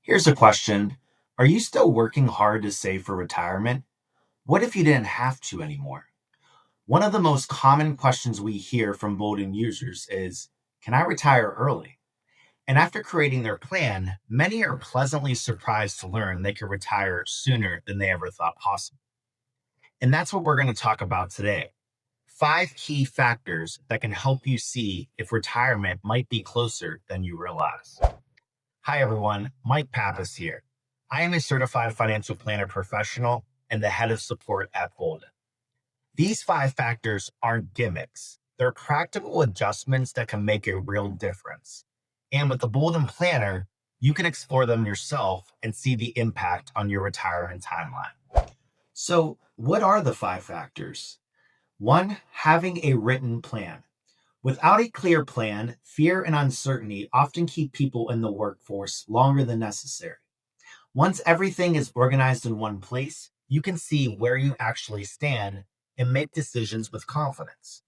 Here's a question. Are you still working hard to save for retirement? What if you didn't have to anymore? One of the most common questions we hear from Boldin users is, can I retire early? And after creating their plan, many are pleasantly surprised to learn they can retire sooner than they ever thought possible. And that's what we're going to talk about today. 5 key factors that can help you see if retirement might be closer than you realize. Hi, everyone. Mike Pappis here. I am a certified financial planner professional and the head of support at Boldin. These 5 factors aren't gimmicks. They're practical adjustments that can make a real difference. And with the Boldin Planner, you can explore them yourself and see the impact on your retirement timeline. So, what are the 5 factors? 1, having a written plan. Without a clear plan, fear and uncertainty often keep people in the workforce longer than necessary. Once everything is organized in one place, you can see where you actually stand and make decisions with confidence.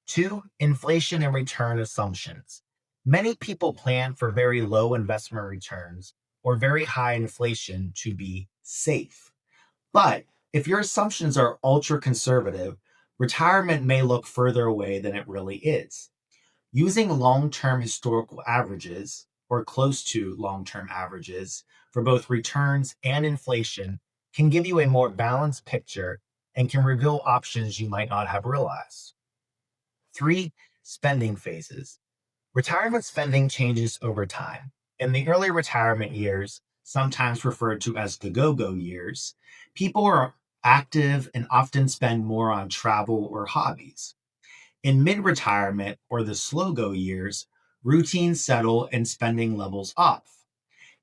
2, inflation and return assumptions. Many people plan for very low investment returns or very high inflation to be safe. But if your assumptions are ultra conservative, retirement may look further away than it really is. Using long term historical averages, or close to long term averages, for both returns and inflation can give you a more balanced picture and can reveal options you might not have realized. 3, spending phases. Retirement spending changes over time. In the early retirement years, sometimes referred to as the go-go years, people are active and often spend more on travel or hobbies. In mid-retirement or the slow-go years, routines settle and spending levels off.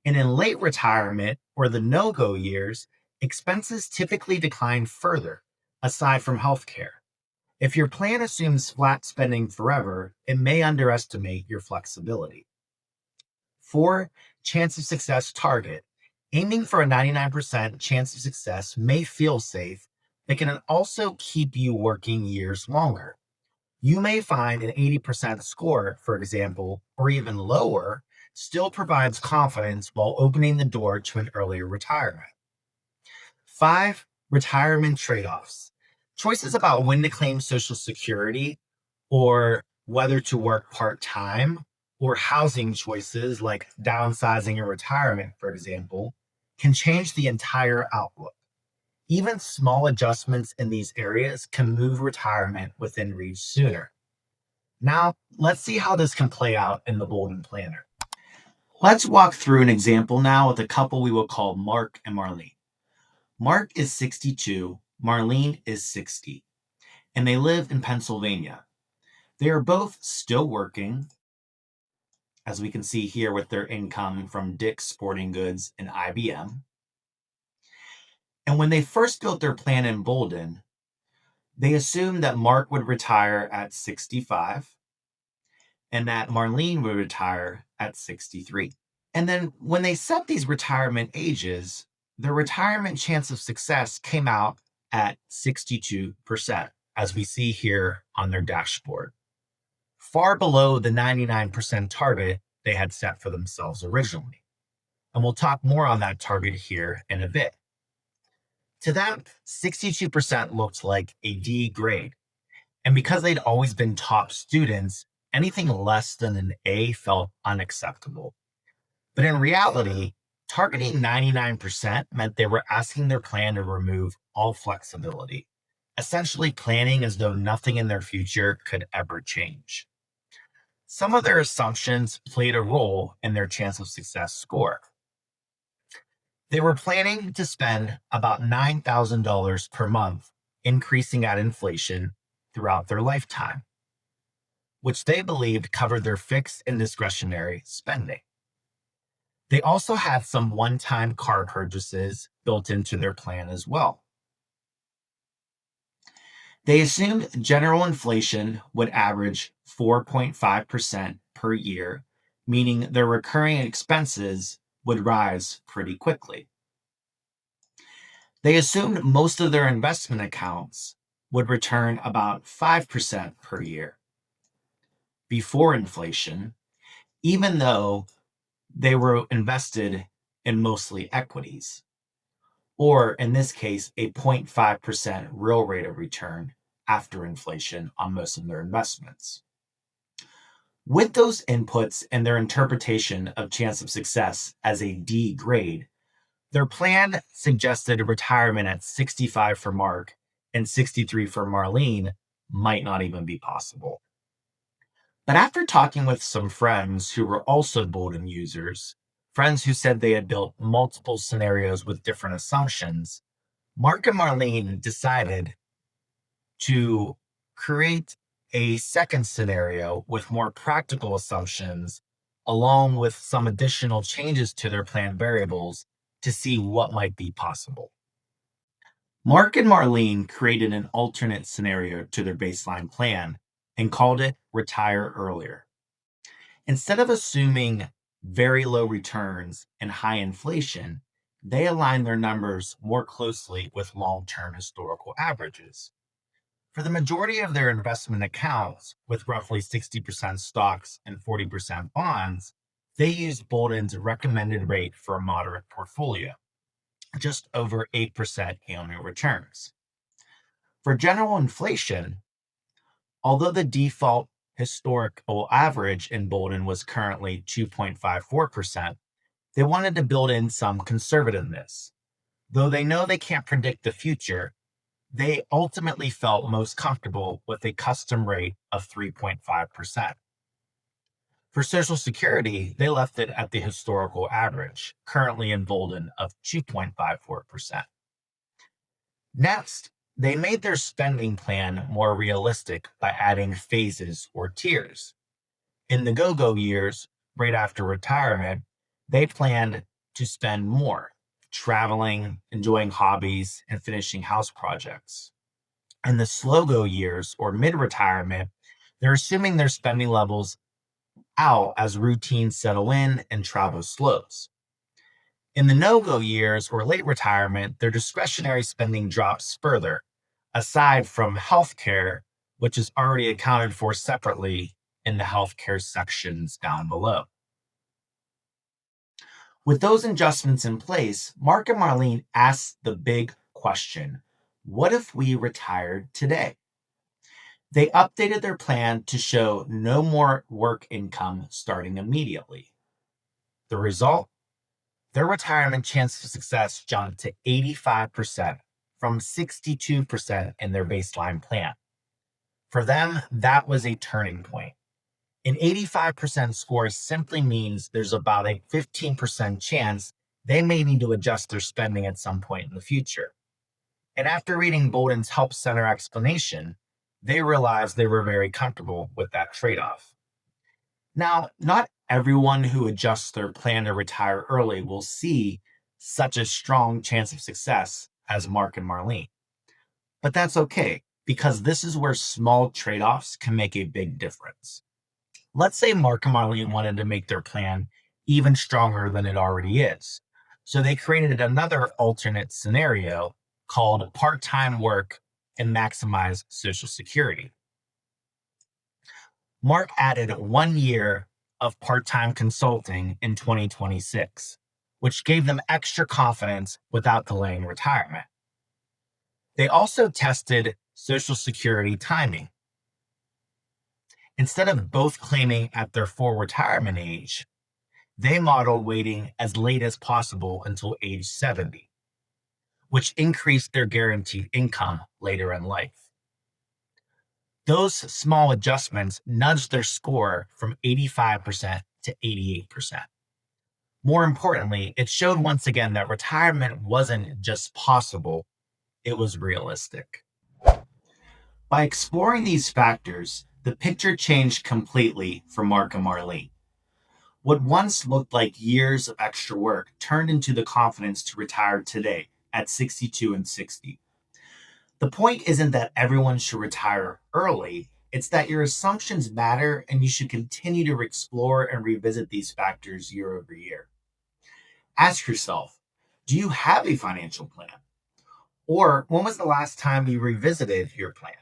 And in late retirement or the no-go years, expenses typically decline further, aside from healthcare. If your plan assumes flat spending forever, it may underestimate your flexibility. 4, chance of success target. Aiming for a 99% chance of success may feel safe, but can also keep you working years longer. You may find an 80% score, for example, or even lower, still provides confidence while opening the door to an earlier retirement. 5, retirement trade offs. Choices about when to claim Social Security or whether to work part time or housing choices like downsizing in retirement, for example, can change the entire outlook. Even small adjustments in these areas can move retirement within reach sooner. Now, let's see how this can play out in the Boldin Planner. Let's walk through an example now with a couple we will call Mark and Marlene. Mark is 62, Marlene is 60, and they live in Pennsylvania. They are both still working, as we can see here with their income from Dick's Sporting Goods and IBM. And when they first built their plan in Boldin, they assumed that Mark would retire at 65 and that Marlene would retire at 63. And then when they set these retirement ages, their retirement chance of success came out at 62%, as we see here on their dashboard, far below the 99% target they had set for themselves originally. And we'll talk more on that target here in a bit. To them, 62% looked like a D grade. And because they'd always been top students, anything less than an A felt unacceptable. But in reality, targeting 99% meant they were asking their plan to remove all flexibility, essentially planning as though nothing in their future could ever change. Some of their assumptions played a role in their chance of success score. They were planning to spend about $9,000 per month, increasing at inflation throughout their lifetime, which they believed covered their fixed and discretionary spending. They also had some one-time car purchases built into their plan as well. They assumed general inflation would average 4.5% per year, meaning their recurring expenses would rise pretty quickly. They assumed most of their investment accounts would return about 5% per year before inflation, even though they were invested and mostly equities, or in this case, a 0.5% real rate of return after inflation on most of their investments. With those inputs and their interpretation of chance of success as a D grade, their plan suggested retirement at 65 for Mark and 63 for Marlene might not even be possible. But after talking with some friends who were also Boldin users, friends who said they had built multiple scenarios with different assumptions, Mark and Marlene decided to create a second scenario with more practical assumptions, along with some additional changes to their plan variables to see what might be possible. Mark and Marlene created an alternate scenario to their baseline plan and called it Retire Earlier. Instead of assuming very low returns and high inflation, they aligned their numbers more closely with long-term historical averages. For the majority of their investment accounts, with roughly 60% stocks and 40% bonds, they used Boldin's recommended rate for a moderate portfolio, just over 8% annual returns. For general inflation, although the default historical average in Boldin was currently 2.54%, they wanted to build in some conservativeness. Though they know they can't predict the future, they ultimately felt most comfortable with a custom rate of 3.5%. For Social Security, they left it at the historical average, currently in Boldin of 2.54%. Next, they made their spending plan more realistic by adding phases or tiers. In the go-go years, right after retirement, they planned to spend more, traveling, enjoying hobbies, and finishing house projects. In the slow-go years or mid-retirement, they're assuming their spending levels out as routines settle in and travel slows. In the no-go years or late retirement, their discretionary spending drops further, aside from healthcare, which is already accounted for separately in the healthcare sections down below. With those adjustments in place, Mark and Marlene asked the big question, what if we retired today? They updated their plan to show no more work income starting immediately. The result? Their retirement chance of success jumped to 85% from 62% in their baseline plan. For them, that was a turning point. An 85% score simply means there's about a 15% chance they may need to adjust their spending at some point in the future. And after reading Boldin's Help Center explanation, they realized they were very comfortable with that trade-off. Now, not everyone who adjusts their plan to retire early will see such a strong chance of success as Mark and Marlene. But that's okay, because this is where small trade-offs can make a big difference. Let's say Mark and Marlene wanted to make their plan even stronger than it already is. So they created another alternate scenario called part-time work and maximize Social Security. Mark added 1 year of part-time consulting in 2026, which gave them extra confidence without delaying retirement. They also tested Social Security timing. Instead of both claiming at their full retirement age, they modeled waiting as late as possible until age 70, which increased their guaranteed income later in life. Those small adjustments nudged their score from 85% to 88%. More importantly, it showed once again that retirement wasn't just possible, it was realistic. By exploring these factors, the picture changed completely for Mark and Marlene. What once looked like years of extra work turned into the confidence to retire today at 62 and 60. The point isn't that everyone should retire early, it's that your assumptions matter and you should continue to explore and revisit these factors year over year. Ask yourself, do you have a financial plan? Or when was the last time you revisited your plan?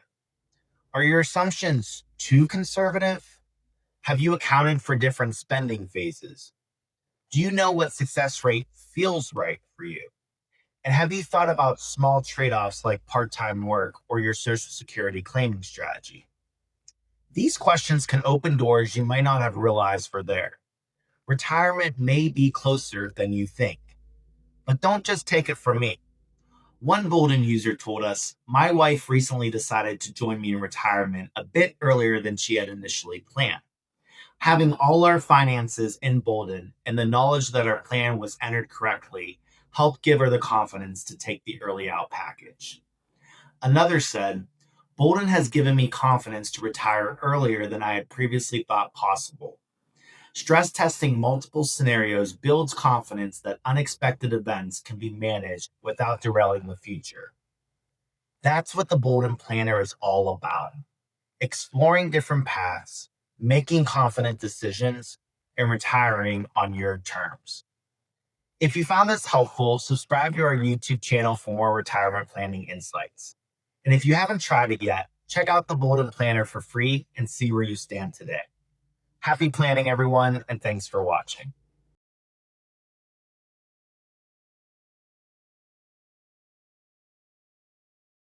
Are your assumptions too conservative? Have you accounted for different spending phases? Do you know what success rate feels right for you? And have you thought about small trade offs like part time work or your Social Security claiming strategy? These questions can open doors you might not have realized were there. Retirement may be closer than you think, but don't just take it from me. One Boldin user told us, "My wife recently decided to join me in retirement a bit earlier than she had initially planned. Having all our finances in Boldin and the knowledge that our plan was entered correctly helped give her the confidence to take the early out package." Another said, "Boldin has given me confidence to retire earlier than I had previously thought possible. Stress testing multiple scenarios builds confidence that unexpected events can be managed without derailing the future." That's what the Boldin Planner is all about: exploring different paths, making confident decisions, and retiring on your terms. If you found this helpful, subscribe to our YouTube channel for more retirement planning insights. And if you haven't tried it yet, check out the Boldin Planner for free and see where you stand today. Happy planning, everyone, and thanks for watching.